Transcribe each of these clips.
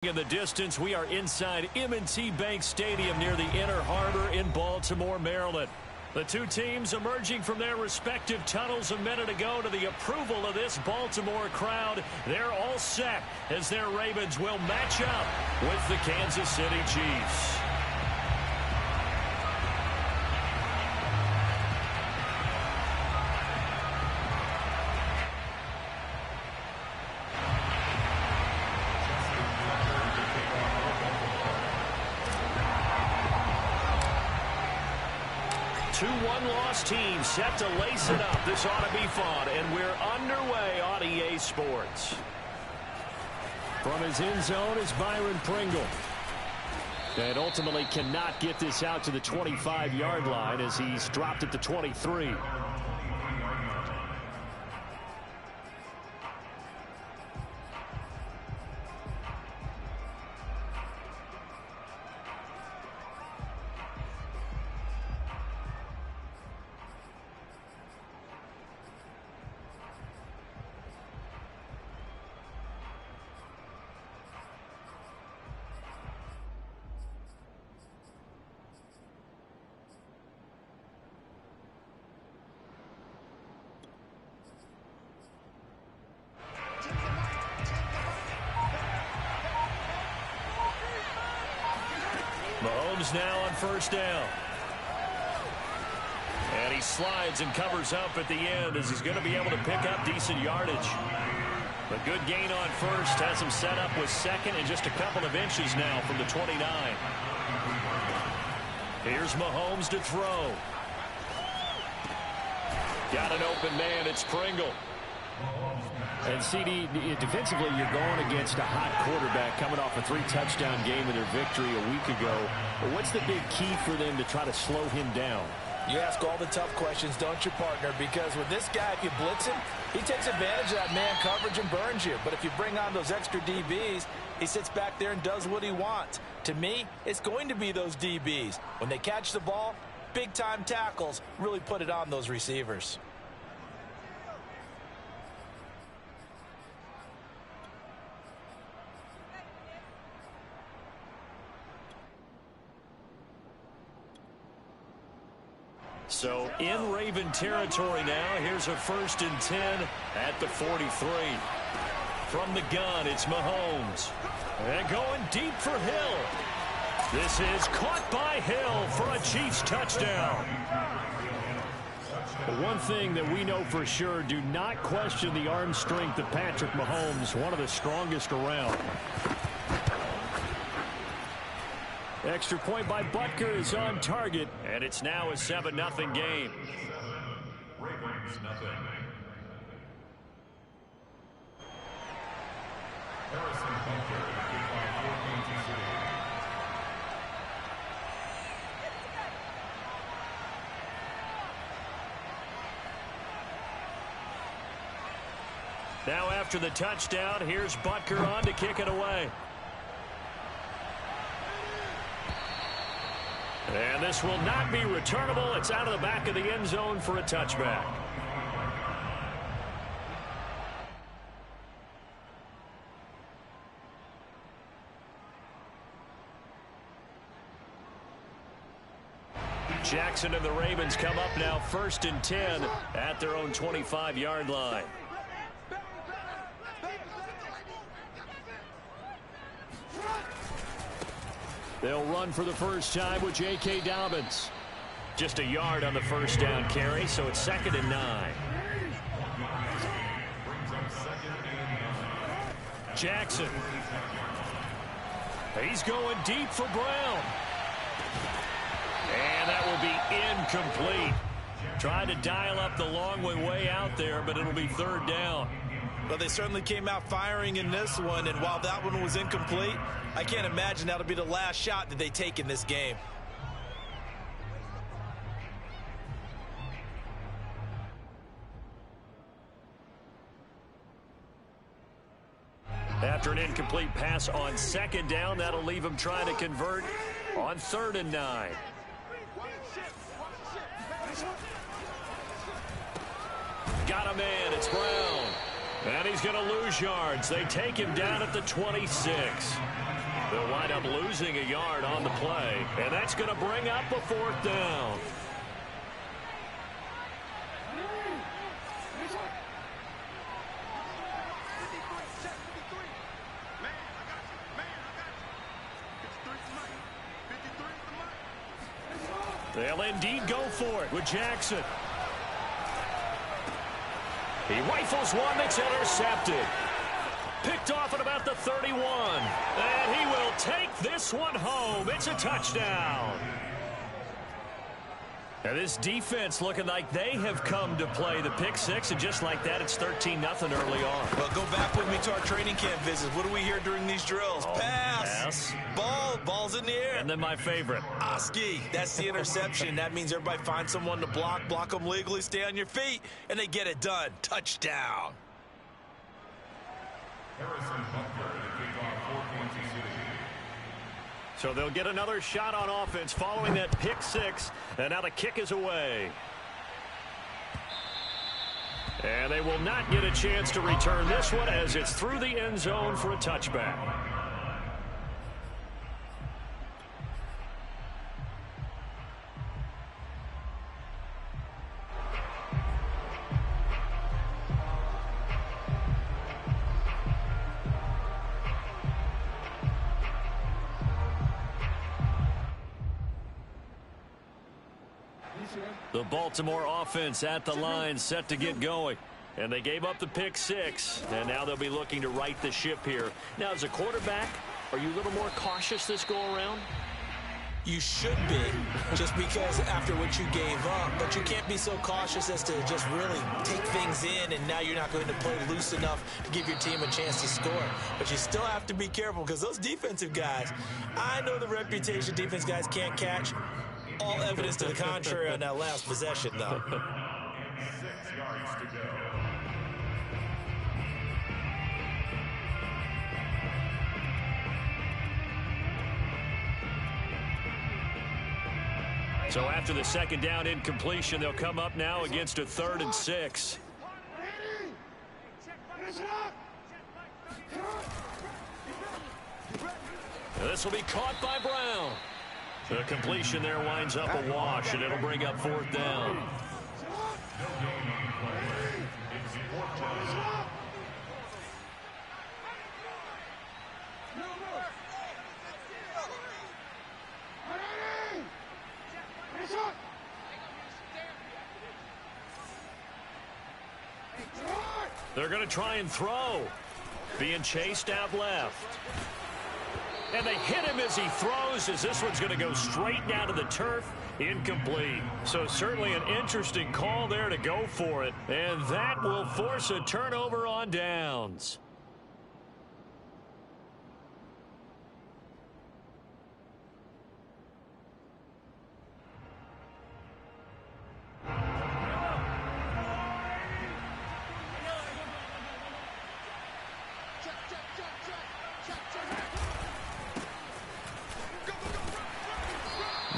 In the distance, we are inside M&T Bank Stadium near the Inner Harbor in Baltimore, Maryland. The two teams emerging from their respective tunnels a minute ago to the approval of this Baltimore crowd. They're all set as their Ravens will match up with the Kansas City Chiefs. Two one-loss teams set to lace it up. This ought to be fun, and we're underway on EA Sports. From his end zone is Byron Pringle. And ultimately cannot get this out to the 25-yard line as he's dropped at the 23. Mahomes now on first down. And he slides and covers up at the end as he's going to be able to pick up decent yardage. A good gain on first has him set up with second and just a couple of inches now from the 29. Here's Mahomes to throw. Got an open man. It's Pringle. And CD, defensively, you're going against a hot quarterback coming off a 3-touchdown game in their victory a week ago. But what's the big key for them to try to slow him down? You ask all the tough questions, don't you, partner? Because with this guy, if you blitz him, he takes advantage of that man coverage and burns you. But if you bring on those extra DBs, he sits back there and does what he wants. To me, it's going to be those DBs. When they catch the ball, big-time tackles really put it on those receivers. So in Raven territory now. Here's a 1st and 10 at the 43. From the gun, it's Mahomes. And going deep for Hill. This is caught by Hill for a Chiefs touchdown. One thing that we know for sure, do not question the arm strength of Patrick Mahomes, one of the strongest around. Extra point by Butker is on target, and it's now a 7-0 game. Ravens nothing. Harrison Butker, kickoff for Kansas City. Now after the touchdown, here's Butker on to kick it away. And this will not be returnable. It's out of the back of the end zone for a touchback. Jackson and the Ravens come up now 1st and 10 at their own 25-yard line. They'll run for the first time with J.K. Dobbins. Just a yard on the first down carry, so it's 2nd and 9. Jackson. He's going deep for Brown. And that will be incomplete. Trying to dial up the long way out there, but it'll be 3rd down. Well, they certainly came out firing in this one, and while that one was incomplete, I can't imagine that'll be the last shot that they take in this game. After an incomplete pass on 2nd down, that'll leave him trying to convert on 3rd and 9. Got a man, it's Brown. And he's going to lose yards. They take him down at the 26. They'll wind up losing a yard on the play, and that's going to bring up a 4th down. They'll indeed go for it with Jackson. He rifles one that's intercepted. Picked off at about the 31. And he will take this one home. It's a touchdown. And this defense looking like they have come to play the pick six, and just like that, it's 13-0 early on. Well, go back with me to our training camp visits. What do we hear during these drills? Pass. Ball's in the air. And then my favorite. Oski, that's the interception. That means everybody finds someone to block them legally, stay on your feet, and they get it done. Touchdown. Harrison Butker, the kickoff, 4.2 city. So they'll get another shot on offense following that pick six, and now the kick is away. And they will not get a chance to return this one as it's through the end zone for a touchback. The Baltimore offense at the line, set to get going. And they gave up the pick six, and now they'll be looking to right the ship here. Now, as a quarterback, are you a little more cautious this go-around? You should be, just because after what you gave up. But you can't be so cautious as to just really take things in, and now you're not going to play loose enough to give your team a chance to score. But you still have to be careful, because those defensive guys, I know the reputation defense guys can't catch. All evidence to the contrary on that last possession, though. 6 yards to go. So after the second down incompletion, they'll come up now against a 3rd and 6. This will be caught by Brown. The completion there winds up a wash, and it'll bring up 4th down. They're going to try and throw. Being chased out left. And they hit him as he throws, as this one's going to go straight down to the turf. Incomplete. So certainly an interesting call there to go for it. And that will force a turnover on downs.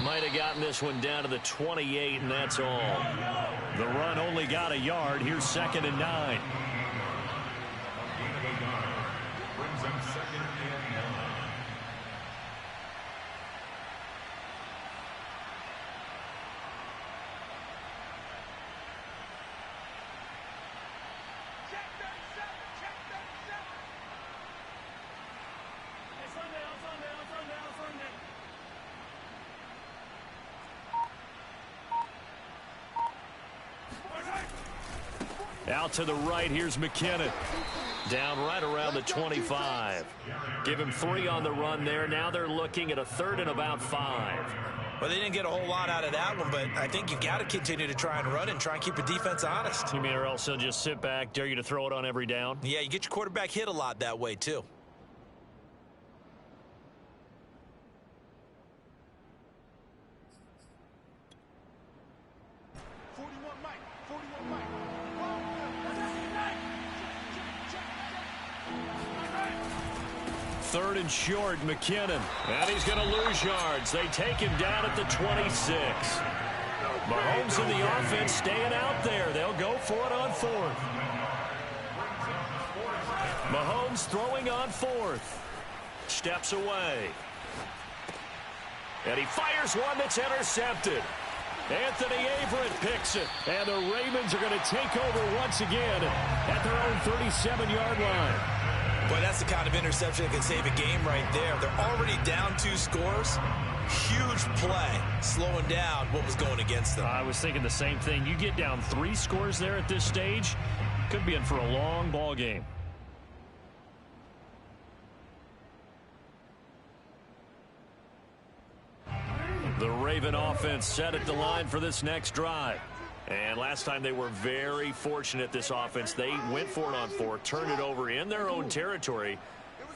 Might have gotten this one down to the 28, and that's all. The run only got a yard. Here's 2nd and 9. Brings them 2nd and 9. Out to the right, here's McKinnon. Down right around the 25. Give him 3 on the run there. Now they're looking at a 3rd and about 5. Well, they didn't get a whole lot out of that one, but I think you've got to continue to try and run and try and keep the defense honest. You mean, or else they'll just sit back, dare you to throw it on every down? Yeah, you get your quarterback hit a lot that way, too. Third and short, McKinnon. And he's going to lose yards. They take him down at the 26. Mahomes and the offense staying out there. They'll go for it on 4th. Mahomes throwing on 4th. steps away. And he fires one that's intercepted. Anthony Averett picks it. And the Ravens are going to take over once again at their own 37-yard line. Boy, that's the kind of interception that can save a game right there. They're already down 2 scores. Huge play, slowing down what was going against them. I was thinking the same thing. You get down 3 scores there at this stage, could be in for a long ball game. The Raven offense set at the line for this next drive. And last time they were very fortunate, this offense. They went for it on 4, turned it over in their own territory,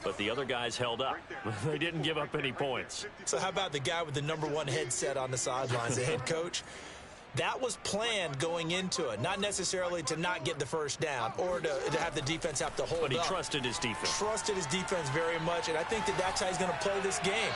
but the other guys held up. They didn't give up any points. So how about the guy with the #1 headset on the sidelines, the head coach? That was planned going into it, not necessarily to not get the first down or to have the defense have to hold up. But he trusted his defense. Trusted his defense very much, and I think that's how he's going to play this game.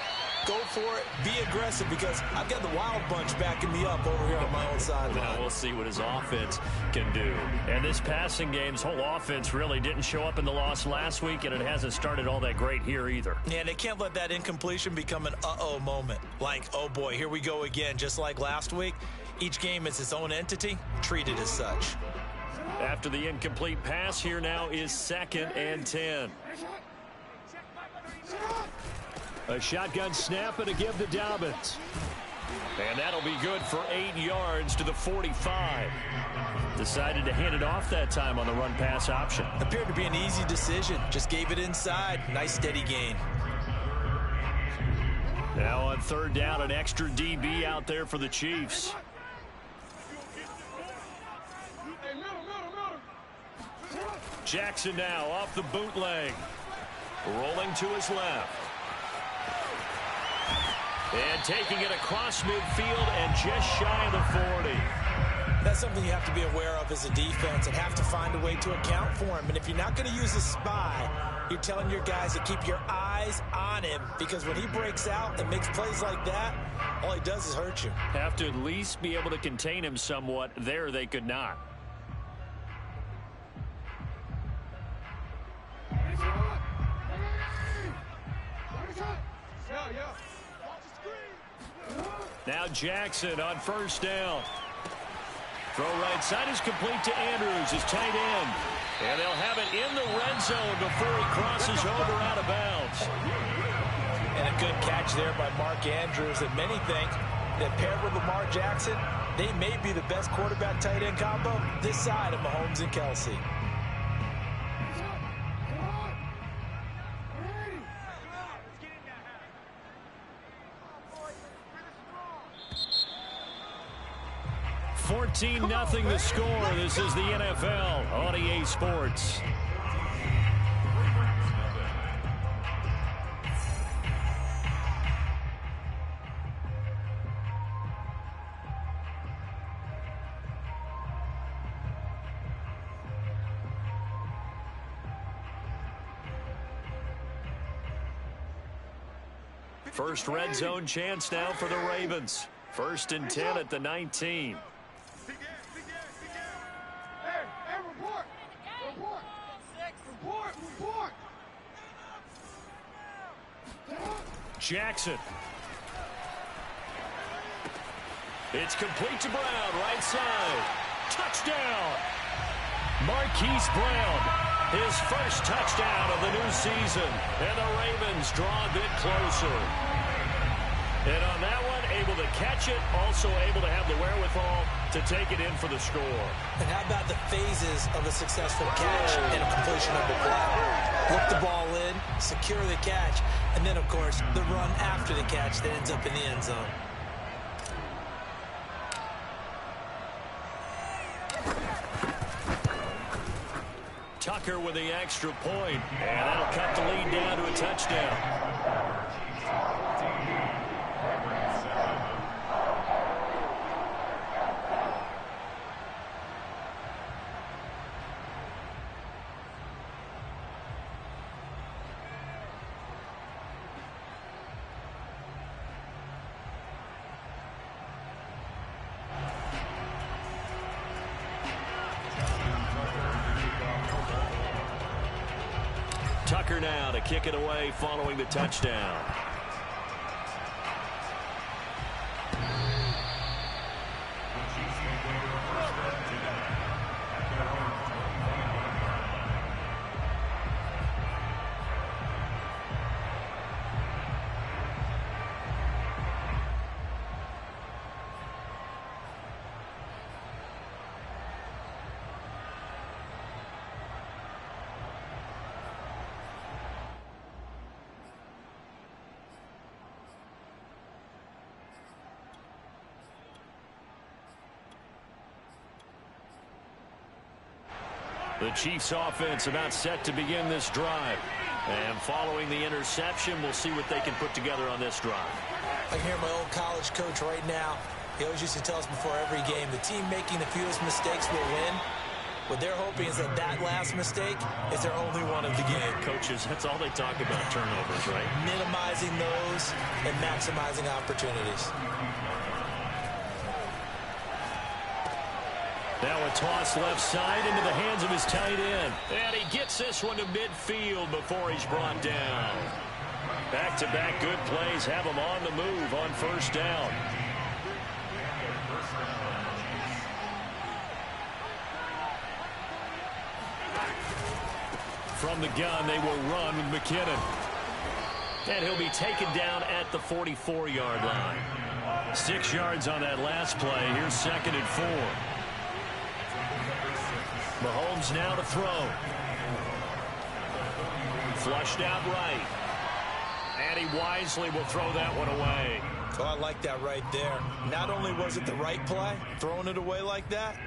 Go for it, be aggressive, because I've got the wild bunch backing me up over here on my own sideline. Now we'll see what his offense can do. And this passing game's whole offense really didn't show up in the loss last week, and it hasn't started all that great here either. Yeah, they can't let that incompletion become an uh-oh moment. Like, oh boy, here we go again, just like last week. Each game is its own entity, treated as such. After the incomplete pass, here now is 2nd and 10. A shotgun snap and a give to Dobbins. And that'll be good for 8 yards to the 45. Decided to hand it off that time on the run-pass option. Appeared to be an easy decision. Just gave it inside. Nice steady gain. Now on 3rd down, an extra DB out there for the Chiefs. Jackson now off the bootleg. Rolling to his left. And taking it across midfield and just shy of the 40. That's something you have to be aware of as a defense and have to find a way to account for him. And if you're not going to use a spy, you're telling your guys to keep your eyes on him, because when he breaks out and makes plays like that, all he does is hurt you. Have to at least be able to contain him somewhat. There they could not. Now Jackson on 1st down. Throw right side is complete to Andrews, his tight end. And they'll have it in the red zone before he crosses over out of bounds. And a good catch there by Mark Andrews. And many think that paired with Lamar Jackson, they may be the best quarterback-tight end combo this side of Mahomes and Kelsey. Nothing the score. This is the NFL on EA Sports. First red zone chance now for the Ravens. 1st and 10 at the 19. Jackson. It's complete to Brown, right side. Touchdown. Marquise Brown, his first touchdown of the new season. And the Ravens draw a bit closer. And on that one, able to catch it, also able to have the wherewithal to take it in for the score. And how about the phases of a successful catch and a completion of the play? Look the ball in, secure the catch, and then, of course, the run after the catch that ends up in the end zone. Tucker with the extra point, and that'll cut the lead down to a touchdown. kicker now to kick it away following the touchdown. The Chiefs offense about set to begin this drive. And following the interception, we'll see what they can put together on this drive. I can hear my old college coach right now. He always used to tell us before every game, the team making the fewest mistakes will win. What they're hoping is that that last mistake is their only one of the game. Coaches, that's all they talk about, turnovers, right? Minimizing those and maximizing opportunities. Now a toss left side into the hands of his tight end. And he gets this one to midfield before he's brought down. Back-to-back good plays have him on the move on first down. From the gun, they will run with McKinnon. And he'll be taken down at the 44-yard line. 6 yards on that last play. Here's 2nd and 4. Mahomes now to throw. Flushed out right. And he wisely will throw that one away. Oh, I like that right there. Not only was it the right play, throwing it away like that,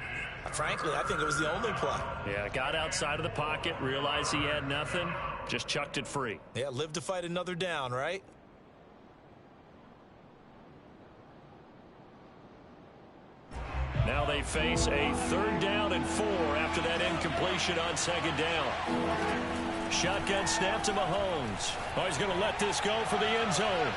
frankly, I think it was the only play. Yeah, got outside of the pocket, realized he had nothing, just chucked it free. Yeah, live to fight another down, right? Now they face a 3rd down and 4 after that incompletion on 2nd down. Shotgun snap to Mahomes. Oh, he's going to let this go for the end zone.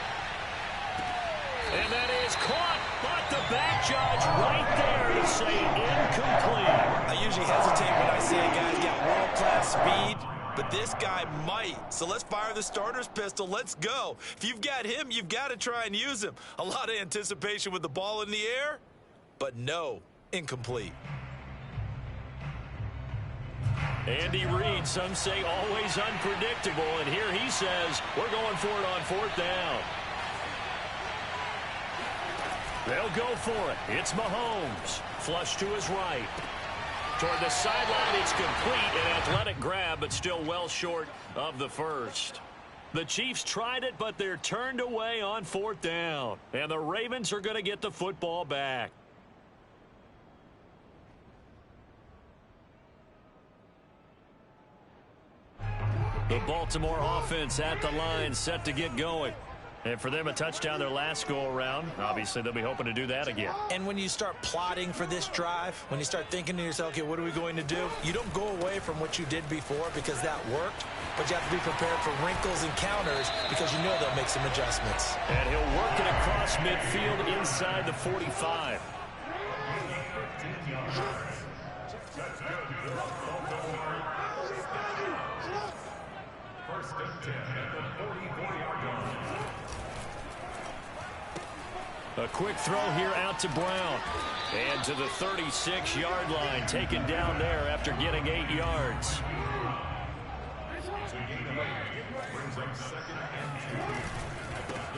And that is caught, but the back judge right there to say incomplete. I usually hesitate when I say a guy's got world-class speed, but this guy might. So let's fire the starter's pistol. Let's go. If you've got him, you've got to try and use him. A lot of anticipation with the ball in the air. But no, incomplete. Andy Reid, some say always unpredictable, and here he says we're going for it on 4th down. They'll go for it. It's Mahomes. Flush to his right. Toward the sideline, it's complete. An athletic grab, but still well short of the first. The Chiefs tried it, but they're turned away on 4th down. And the Ravens are going to get the football back. The Baltimore offense at the line, set to get going. And for them, a touchdown their last go-around. Obviously, they'll be hoping to do that again. And when you start plotting for this drive, when you start thinking to yourself, okay, what are we going to do? You don't go away from what you did before because that worked, but you have to be prepared for wrinkles and counters because you know they'll make some adjustments. And he'll work it across midfield inside the 45. First and 10 at the 44-yard line. A quick throw here out to Brown. And to the 36-yard line, taken down there after getting 8 yards.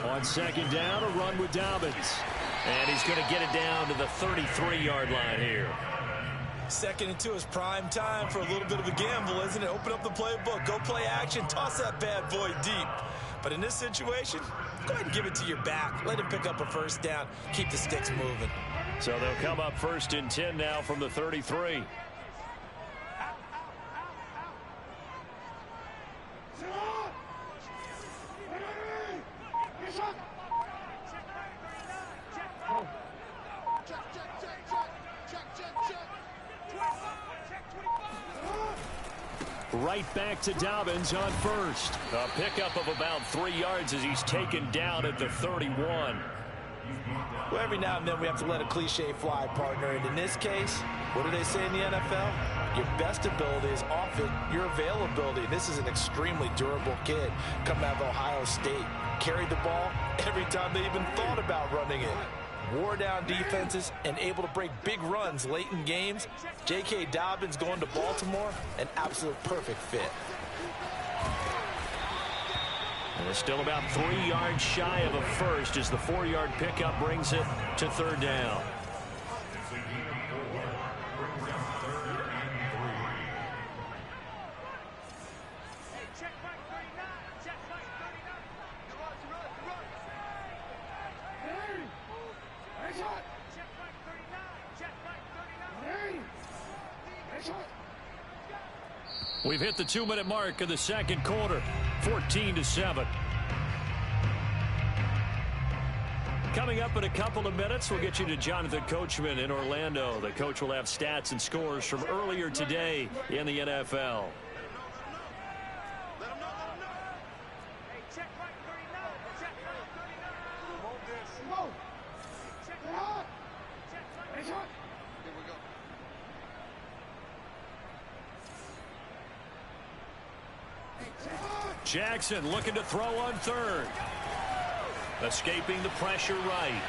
On 2nd down, a run with Dobbins. And he's going to get it down to the 33-yard line here. 2nd and 2 is prime time for a little bit of a gamble, isn't it? Open up the playbook, go play action, toss that bad boy deep. But in this situation, go ahead and give it to your back. Let him pick up a 1st down. Keep the sticks moving. So they'll come up 1st and 10 now from the 33. Right back to Dobbins on 1st. A pickup of about 3 yards as he's taken down at the 31. Well, every now and then we have to let a cliche fly, partner. And in this case, what do they say in the NFL? Your best ability is often your availability. This is an extremely durable kid coming out of Ohio State. Carried the ball every time they even thought about running it. Wore down defenses and able to break big runs late in games. J.K. Dobbins going to Baltimore, an absolute perfect fit. And we're still about 3 yards shy of a first as the 4-yard pickup brings it to third down. We've hit the 2-minute mark of the second quarter, 14-7. Coming up in a couple of minutes, we'll get you to Jonathan Coachman in Orlando. The coach will have stats and scores from earlier today in the NFL. Jackson looking to throw on third. Escaping the pressure right.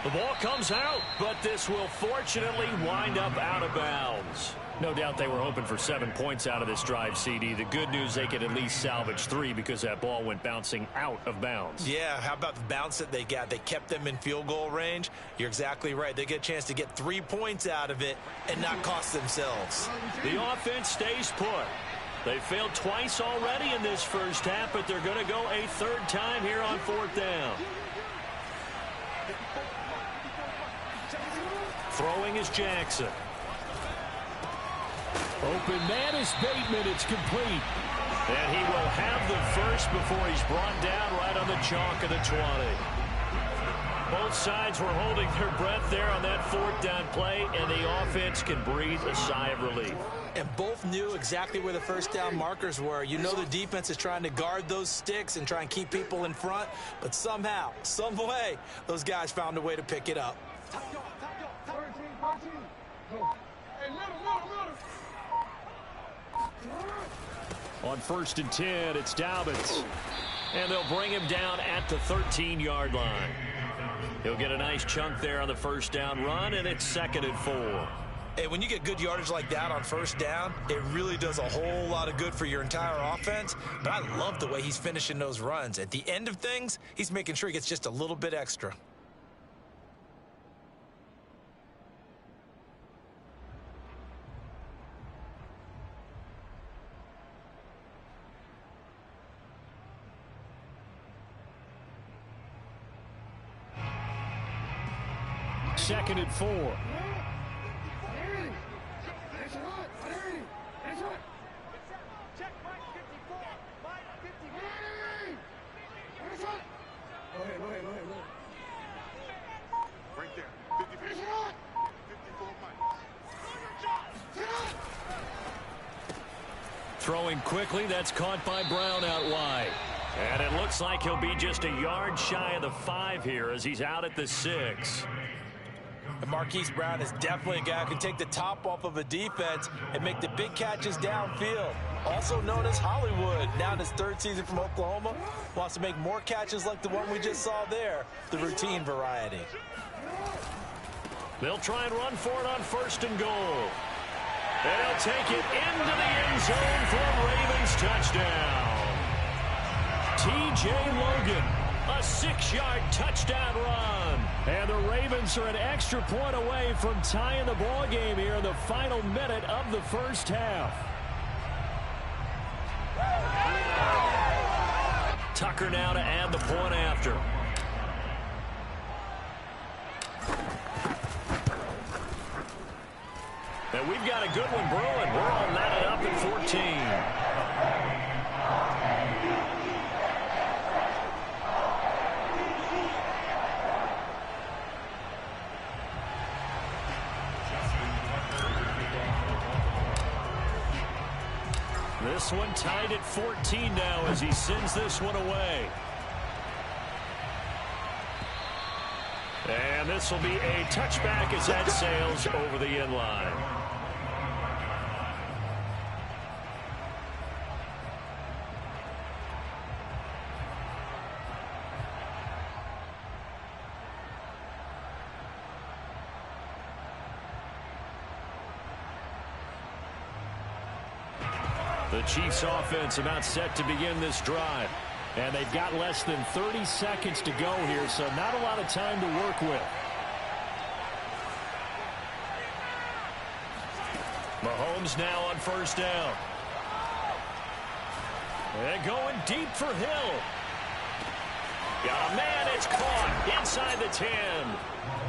The ball comes out, but this will fortunately wind up out of bounds. No doubt they were hoping for 7 points out of this drive, CD. The good news, they could at least salvage 3 because that ball went bouncing out of bounds. Yeah, how about the bounce that they got? They kept them in field goal range. You're exactly right. They get a chance to get 3 points out of it and not cost themselves. The offense stays put. They failed twice already in this first half, but they're going to go a third time here on fourth down. Throwing is Jackson. Open man is Bateman. It's complete. And he will have the first before he's brought down right on the chalk of the 20. Both sides were holding their breath there on that fourth down play, and the offense can breathe a sigh of relief. And both knew exactly where the first down markers were. You know the defense is trying to guard those sticks and try and keep people in front, but somehow, some way, those guys found a way to pick it up. On 1st and 10, it's Dobbins. And they'll bring him down at the 13-yard line. He'll get a nice chunk there on the first down run, and it's 2nd and 4. Hey, when you get good yardage like that on first down, it really does a whole lot of good for your entire offense. But I love the way he's finishing those runs. At the end of things, he's making sure he gets just a little bit extra. Second and 4. Throwing quickly, that's caught by Brown out wide. And it looks like he'll be just a yard shy of the 5 here as he's out at the 6. And Marquise Brown is definitely a guy who can take the top off of a defense and make the big catches downfield. Also known as Hollywood, now in his 3rd season from Oklahoma, wants to make more catches like the one we just saw there, the routine variety. They'll try and run for it on 1st and goal. And he'll take it into the end zone for a Ravens touchdown. T.J. Logan, a 6-yard touchdown run. And the Ravens are an extra point away from tying the ball game here in the final minute of the first half. Tucker now to add the point after. And we've got a good one brewing. We're all knotted up at 14. This one tied at 14 now as he sends this one away. And this will be a touchback as that sails over the end line. The Chiefs offense about set to begin this drive. And they've got less than 30 seconds to go here, so not a lot of time to work with. Mahomes now on first down. And going deep for Hill. Got a man, it's caught inside the 10.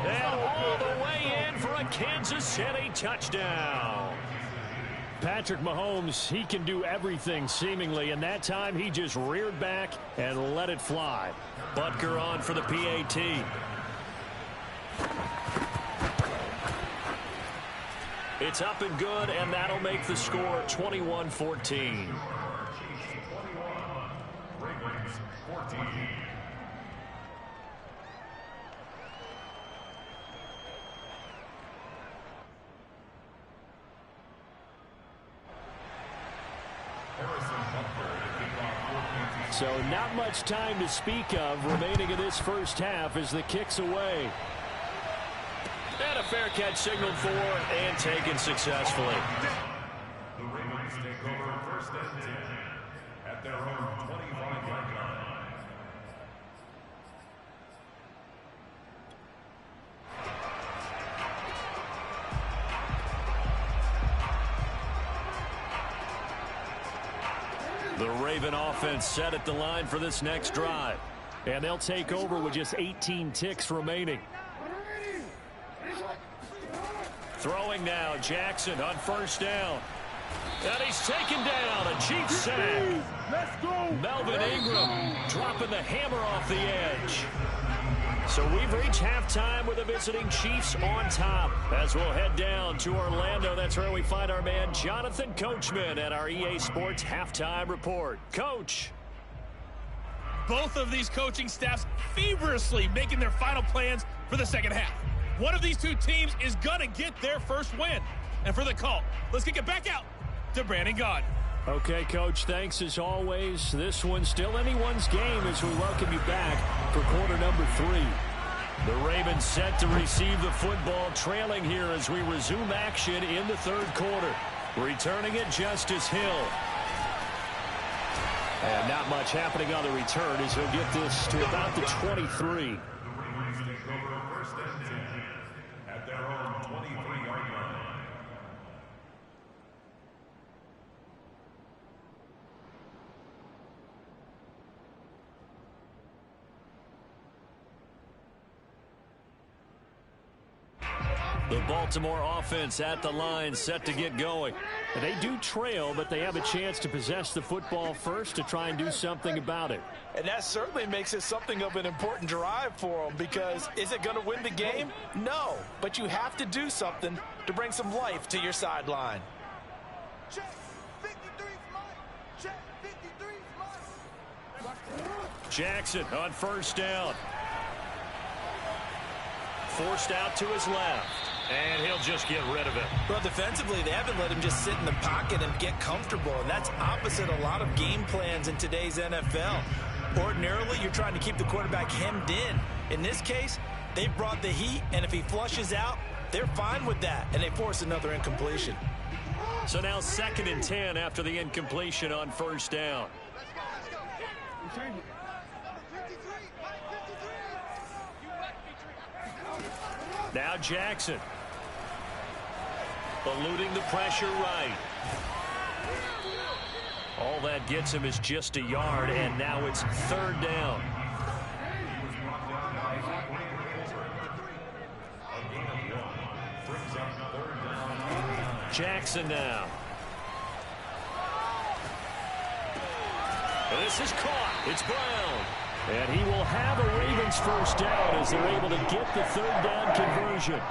And all the way in for a Kansas City touchdown. Patrick Mahomes, he can do everything seemingly, and that time he just reared back and let it fly. Butker on for the PAT. It's up and good, and that'll make the score 21-14. So not much time to speak of remaining in this first half as the kick's away. And a fair catch signaled for and taken successfully. The Ravens take over first and 10 at their own 25-yard line. The Raven offense set at the line for this next drive. And they'll take over with just 18 ticks remaining. Throwing now, Jackson on first down. And he's taken down, a cheap sack. Let's go. Melvin Ingram dropping the hammer off the edge. So we've reached halftime with the visiting Chiefs on top. As we'll head down to Orlando, that's where we find our man Jonathan Coachman at our EA Sports Halftime Report. Coach. Both of these coaching staffs feverishly making their final plans for the second half. One of these two teams is going to get their first win. And for the call, let's kick it back out to Brandon Gaudin. Okay, Coach, thanks as always. This one's still anyone's game as we welcome you back for quarter number 3. The Ravens set to receive the football, trailing here as we resume action in the third quarter. Returning it, Justice Hill. And not much happening on the return as he'll get this to about the 23. The Ravens take over first and 10 at their own 23-yard line. The Baltimore offense at the line, set to get going. And they do trail, but they have a chance to possess the football first to try and do something about it. And that certainly makes it something of an important drive for them, because is it going to win the game? No, but you have to do something to bring some life to your sideline. Jackson on first down. Forced out to his left. And he'll just get rid of it. Well, defensively, they haven't let him just sit in the pocket and get comfortable, and that's opposite a lot of game plans in today's NFL. Ordinarily, you're trying to keep the quarterback hemmed in. In this case, they brought the heat, and if he flushes out, they're fine with that, and they force another incompletion. So now 2nd and 10 after the incompletion on first down. Now Jackson. Eluding the pressure right. All that gets him is just a yard, and now it's 3rd down. Jackson now. And this is caught. It's Brown. And he will have a Ravens first down as they're able to get the 3rd down conversion.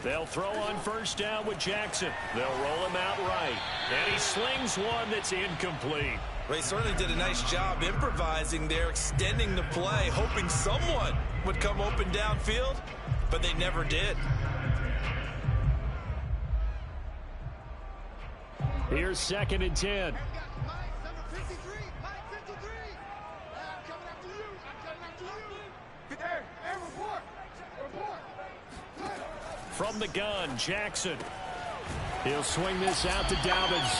They'll throw on first down with Jackson. They'll roll him out right. And he slings one that's incomplete. They certainly did a nice job improvising there, extending the play, hoping someone would come open downfield, but they never did. Here's 2nd and 10. From the gun, Jackson. He'll swing this out to Dobbins.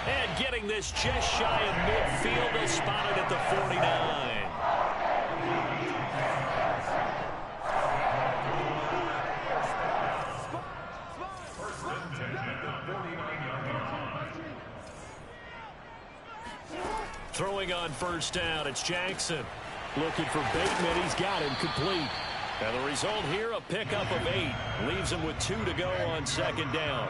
And getting this just shy of midfield, they'll spot it at the 49. Throwing on first down, it's Jackson. Looking for Bateman, he's got him complete. And the result here, a pickup of 8. Leaves him with 2 to go on 2nd down.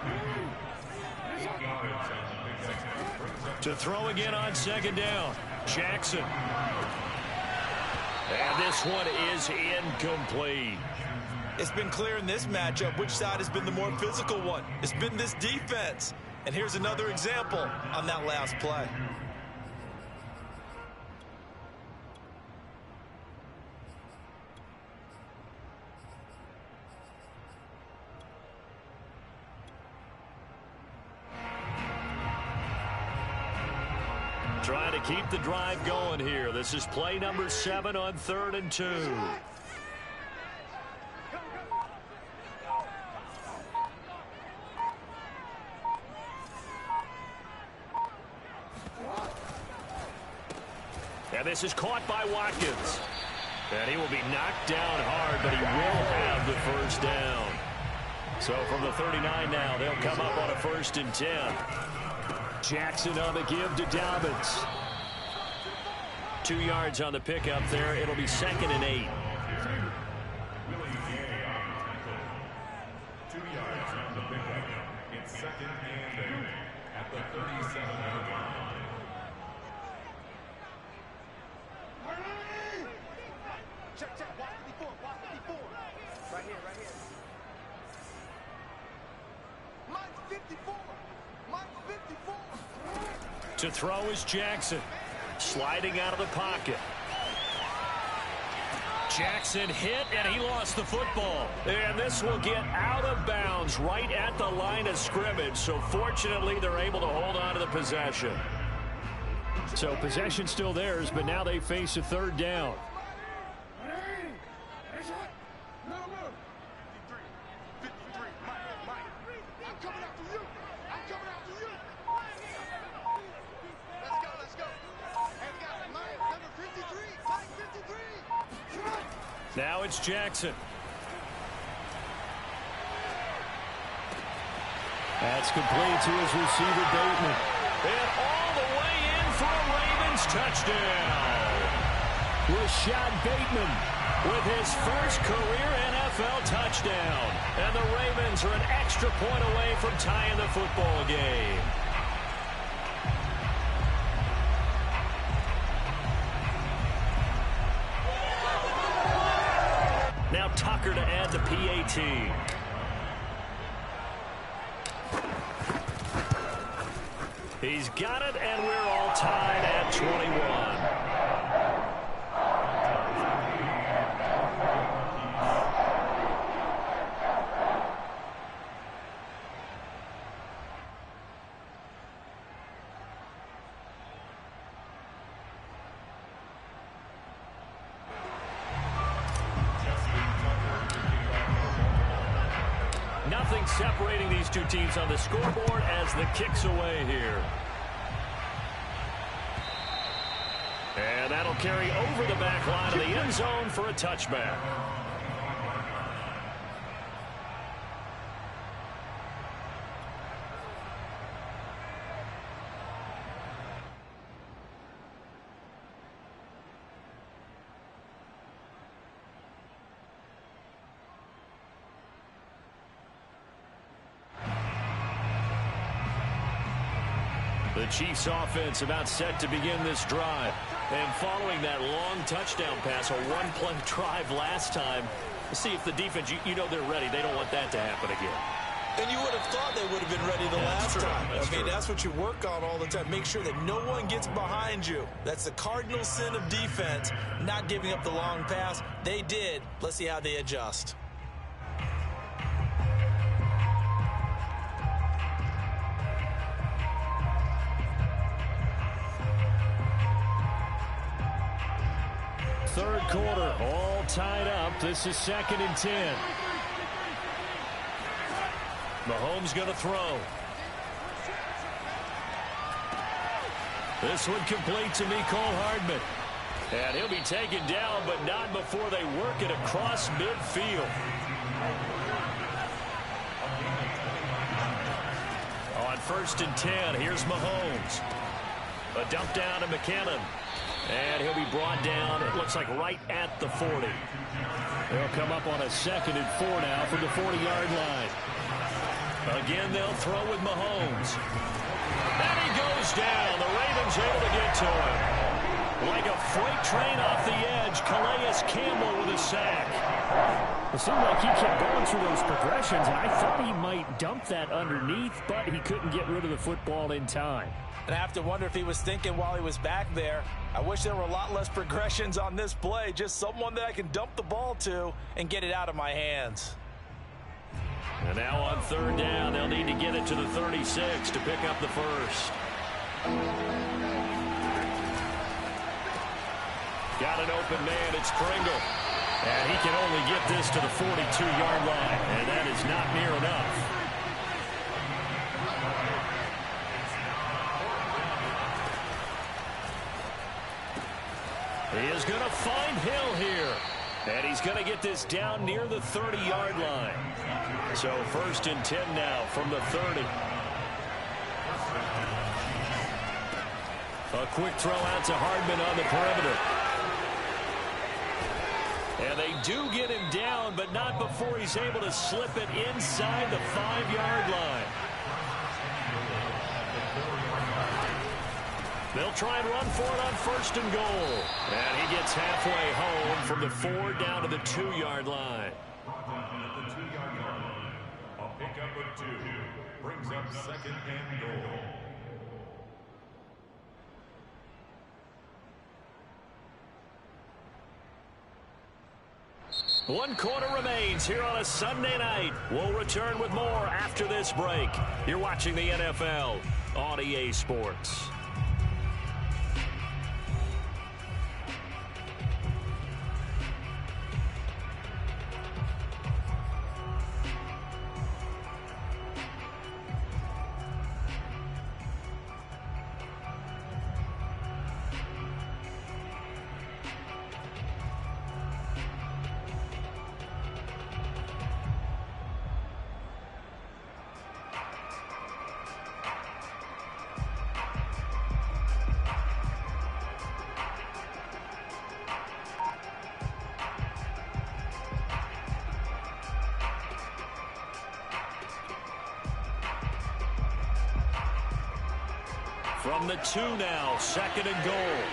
To throw again on 2nd down, Jackson. And this one is incomplete. It's been clear in this matchup which side has been the more physical one. It's been this defense. And here's another example on that last play. Trying to keep the drive going here. This is play number 7 on 3rd and 2. And this is caught by Watkins. And he will be knocked down hard, but he will have the first down. So from the 39 now, they'll come up on a 1st and 10. Jackson on the give to Dobbins. 2 yards on the pickup there. It'll be 2nd and 8. 2 yards on the pickup. It's 2nd and 8 at the 37-yard line. Check. Watch 54. Right here. Mine's 54. To throw is Jackson. Sliding out of the pocket. Jackson hit, and he lost the football. And this will get out of bounds right at the line of scrimmage. So fortunately, they're able to hold on to the possession. So possession still theirs, but now they face a 3rd down. Now it's Jackson. That's complete to his receiver, Bateman. And all the way in for a Ravens touchdown. Rashad Bateman with his first career NFL touchdown. And the Ravens are an extra point away from tying the football game. Now Tucker to add the PAT. He's got it, and we're all tied at 21. Nothing separating these two teams on the scoreboard as the kick's away here. And that'll carry over the back line of the end zone for a touchback. The Chiefs offense about set to begin this drive. And following that long touchdown pass, a one-play drive last time, See if the defense, you know they're ready. They don't want that to happen again. And you would have thought they would have been ready the last time. I mean, that's what you work on all the time. Make sure that no one gets behind you. That's the cardinal sin of defense, not giving up the long pass. They did. Let's see how they adjust. Third quarter, all tied up. This is 2nd and 10. Mahomes going to throw. This one complete to Mecole Hardman. And he'll be taken down, but not before they work it across midfield. On 1st and 10, here's Mahomes. A dump down to McKinnon. And he'll be brought down, it looks like right at the 40. They'll come up on a 2nd and 4 now from the 40-yard line. Again, they'll throw with Mahomes. And he goes down. The Ravens able to get to him. Like a freight train off the edge, Calais Campbell with a sack. It seemed like he kept going through those progressions, and I thought he might dump that underneath, but he couldn't get rid of the football in time. And I have to wonder if he was thinking while he was back there, I wish there were a lot less progressions on this play, just someone that I can dump the ball to and get it out of my hands. And now on 3rd down, they'll need to get it to the 36 to pick up the first. Got an open man, it's Pringle. And he can only get this to the 42-yard line, and that is not near enough. He is going to find Hill here. And he's going to get this down near the 30-yard line. So 1st and 10 now from the 30. A quick throw out to Hardman on the perimeter. And they do get him down, but not before he's able to slip it inside the 5-yard line. They'll try and run for it on 1st and goal. And he gets halfway home from the 4 down to the 2-yard line. The 2-yard line. A pickup of 2 brings up 2nd and goal. One quarter remains here on a Sunday night. We'll return with more after this break. You're watching the NFL on EA Sports. From the 2 now, 2nd and goal.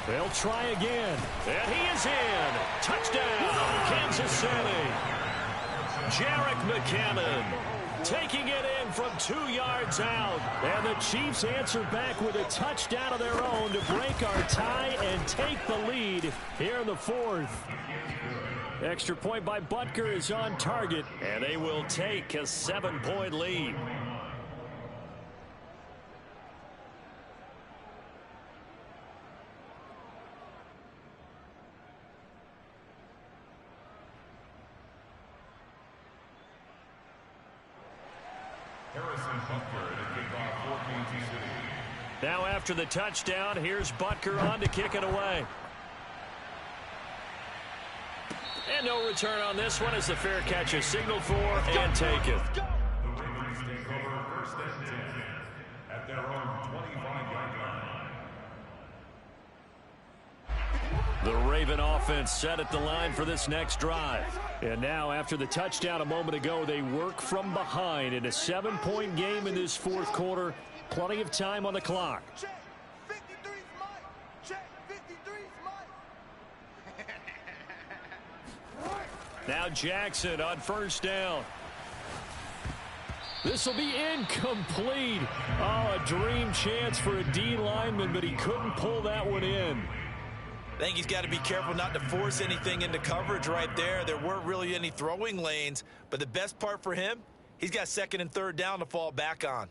They'll try again. And he is in. Touchdown, Kansas City. Jerick McKinnon taking it in from 2 yards out. And the Chiefs answer back with a touchdown of their own to break our tie and take the lead here in the 4th. Extra point by Butker is on target, and they will take a 7-point lead. Harrison Butker to kick off for Kansas City. Now after the touchdown, here's Butker on to kick it away. And no return on this one as the fair catch is signaled for and taken. The Ravens take over 1st and 10 at their own 25-yard line. The Raven offense set at the line for this next drive. And now after the touchdown a moment ago, they work from behind in a 7-point game in this 4th quarter. Plenty of time on the clock. Check. 53's Mike. Check. 53's Mike. Now Jackson on first down. This will be incomplete. Oh, a dream chance for a D lineman, but he couldn't pull that one in. I think he's got to be careful not to force anything into coverage right there. There weren't really any throwing lanes, but the best part for him, he's got second and third down to fall back on.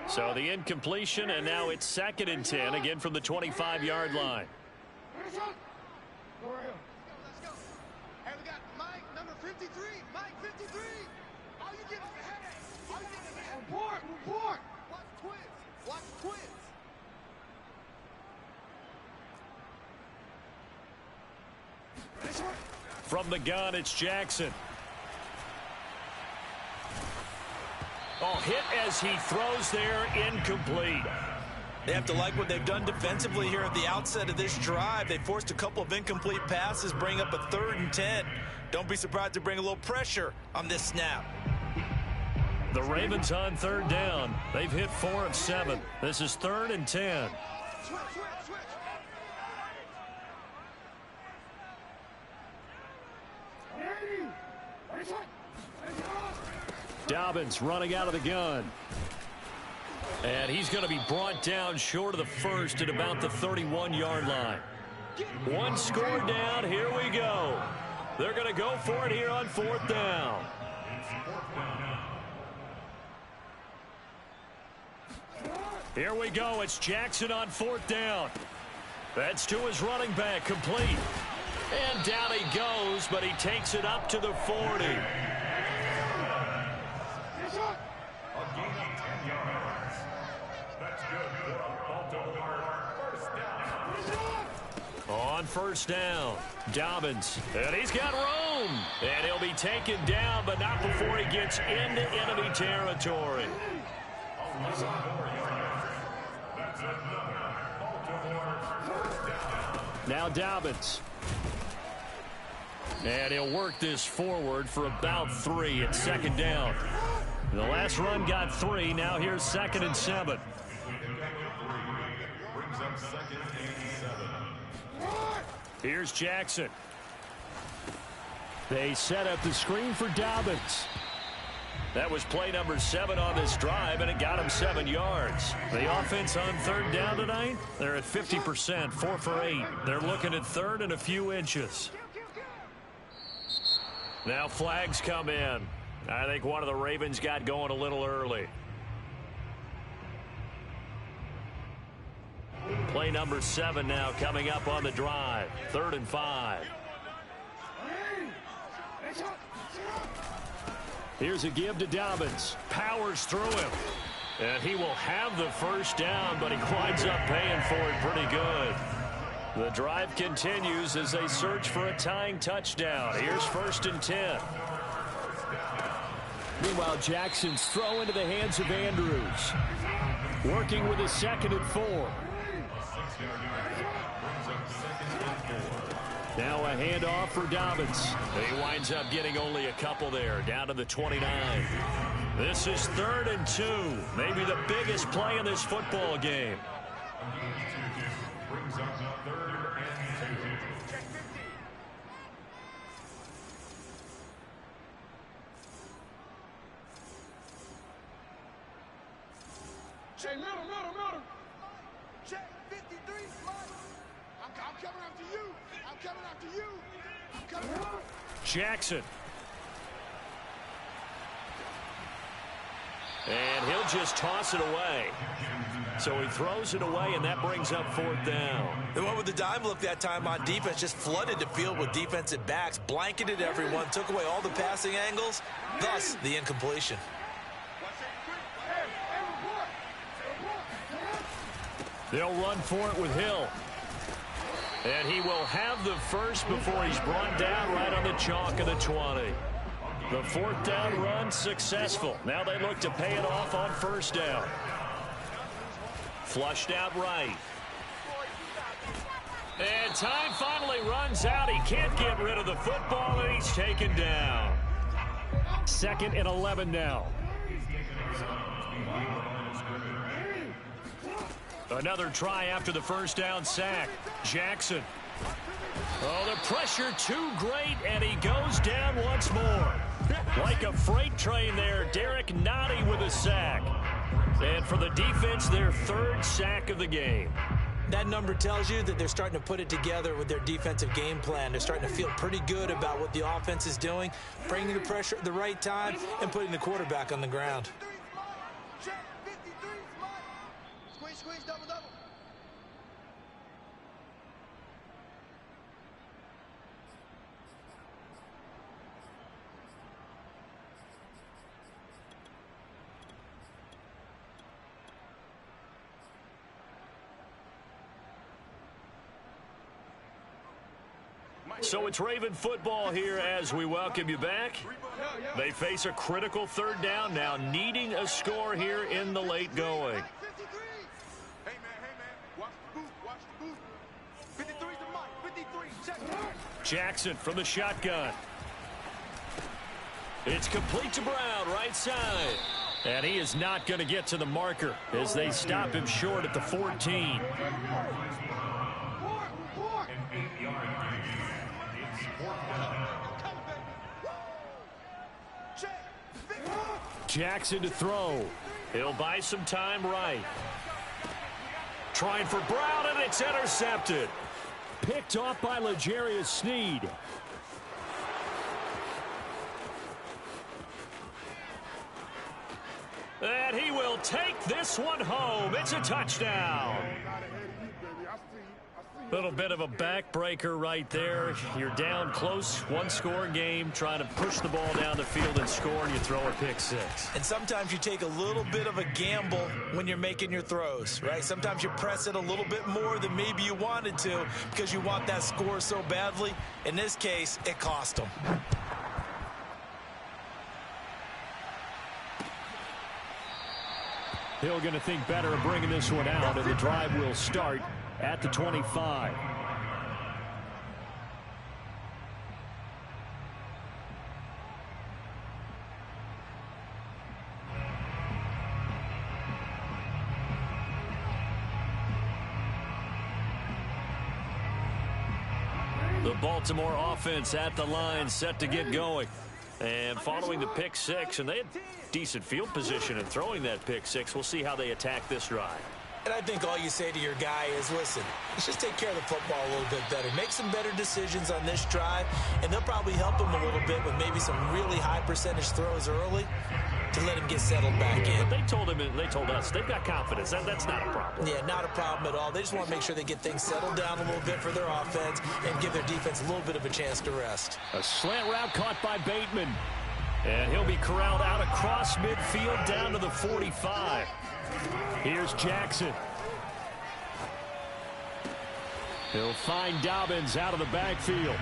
So the incompletion, and now it's 2nd and 10, again from the 25-yard line. Let's go. Hey, we got Mike, number 53. Mike, 53. All you get is a headache. All you get is a headache. Report. Watch the quiz. From the gun, it's Jackson. Oh, hit as he throws there, incomplete. They have to like what they've done defensively here at the outset of this drive. They forced a couple of incomplete passes, bring up a 3rd and 10. Don't be surprised to bring a little pressure on this snap. The Ravens on 3rd down. They've hit 4 of 7. This is 3rd and 10. Switch. Dobbins running out of the gun. And he's going to be brought down short of the first at about the 31-yard line. One score down. Here we go. They're going to go for it here on 4th down. Here we go. It's Jackson on 4th down. That's to his running back, complete. And down he goes, but he takes it up to the 40. On first down, Dobbins, and he's got room, and he'll be taken down, but not before he gets into enemy territory. Now Dobbins, and he'll work this forward for about 3 at 2nd down. The last run got 3. Now here's 2nd and 7. Here's Jackson. They set up the screen for Dobbins. That was play number 7 on this drive, and it got him 7 yards. The offense on 3rd down tonight, they're at 50%, 4 for 8. They're looking at 3rd and a few inches. Now flags come in. I think one of the Ravens got going a little early. Play number 7 now coming up on the drive. 3rd and 5. Here's a give to Dobbins. Powers through him. And he will have the first down, but he winds up paying for it pretty good. The drive continues as they search for a tying touchdown. Here's 1st and 10. Meanwhile, Jackson's throw into the hands of Andrews. Working with a 2nd and 4. Now a handoff for Dobbins. He winds up getting only a couple there, down to the 29. This is 3rd and 2. Maybe the biggest play in this football game. Middle. Check 53, I'm coming after you. I'm coming after you. Jackson. And he'll just toss it away. So he throws it away, and that brings up 4th down. And what with the dime look that time on defense, just flooded the field with defensive backs, blanketed everyone, took away all the passing angles, thus the incompletion. They'll run for it with Hill. And he will have the first before he's brought down right on the chalk of the 20. The 4th down run successful. Now they look to pay it off on 1st down. Flushed out right. And time finally runs out. He can't get rid of the football, and he's taken down. 2nd and 11 now. Another try after the first down sack. Jackson. Oh, the pressure too great, and he goes down once more. Like a freight train there, Derek Nottie with a sack. And for the defense, their third sack of the game. That number tells you that they're starting to put it together with their defensive game plan. They're starting to feel pretty good about what the offense is doing, bringing the pressure at the right time, and putting the quarterback on the ground. Squeeze, squeeze, double, double. So it's Raven football here as we welcome you back. They face a critical third down now, needing a score here in the late going. Hey, man, watch the boot, watch the boot. 53's the mic, 53, check. Jackson from the shotgun. It's complete to Brown, right side. And he is not going to get to the marker as they stop him short at the 14. Jackson to throw. He'll buy some time right. Trying for Brown, and it's intercepted. Picked off by L'Jarius Sneed. And he will take this one home. It's a touchdown. Little bit of a backbreaker right there. You're down close, one-score game, trying to push the ball down the field and score, and you throw a pick six. And sometimes you take a little bit of a gamble when you're making your throws, right? Sometimes you press it a little bit more than maybe you wanted to because you want that score so badly. In this case, it cost them. Hill going to think better of bringing this one out, and the drive will start at the 25. The Baltimore offense at the line, set to get going. And following the pick six, and they had decent field position in throwing that pick six. We'll see how they attack this drive. And I think all you say to your guy is, listen, let's just take care of the football a little bit better. Make some better decisions on this drive, and they'll probably help him a little bit with maybe some really high percentage throws early to let him get settled back in. But they told him, and they told us, they've got confidence. That's not a problem. Yeah, not a problem at all. They just want to make sure they get things settled down a little bit for their offense and give their defense a little bit of a chance to rest. A slant route caught by Bateman. And he'll be corralled out across midfield down to the 45. Here's Jackson. He'll find Dobbins out of the backfield.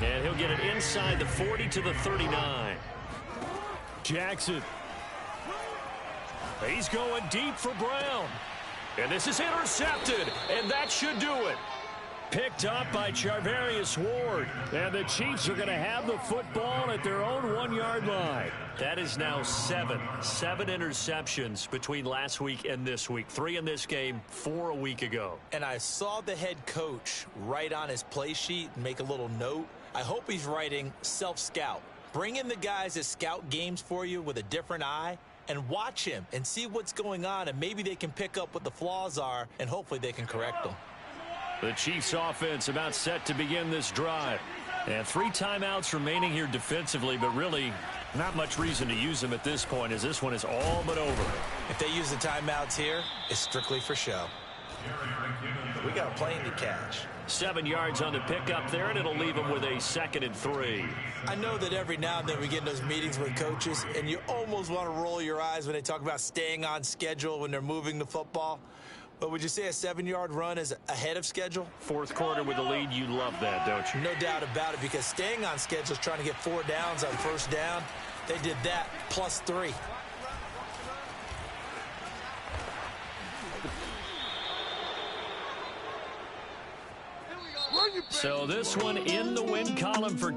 And he'll get it inside the 40 to the 39. Jackson. He's going deep for Brown. And this is intercepted. And that should do it. Picked up by Charvarius Ward. And the Chiefs are going to have the football at their own 1-yard line. That is now seven interceptions between last week and this week. 3 in this game, 4 a week ago. And I saw the head coach write on his play sheet and make a little note. I hope he's writing self-scout. Bring in the guys that scout games for you with a different eye and watch him and see what's going on, and maybe they can pick up what the flaws are, and hopefully they can correct them. The Chiefs offense about set to begin this drive. And 3 timeouts remaining here defensively, but really not much reason to use them at this point as this one is all but over. If they use the timeouts here, it's strictly for show. We got a plane to catch. 7 yards on the pickup there, and it'll leave them with a 2nd and 3. I know that every now and then we get in those meetings with coaches, and you almost want to roll your eyes when they talk about staying on schedule when they're moving the football. But would you say a 7-yard run is ahead of schedule? 4th quarter with the lead, you love that, don't you? No doubt about it, because staying on schedule is trying to get 4 downs on first down. They did that plus 3. So this one in the win column for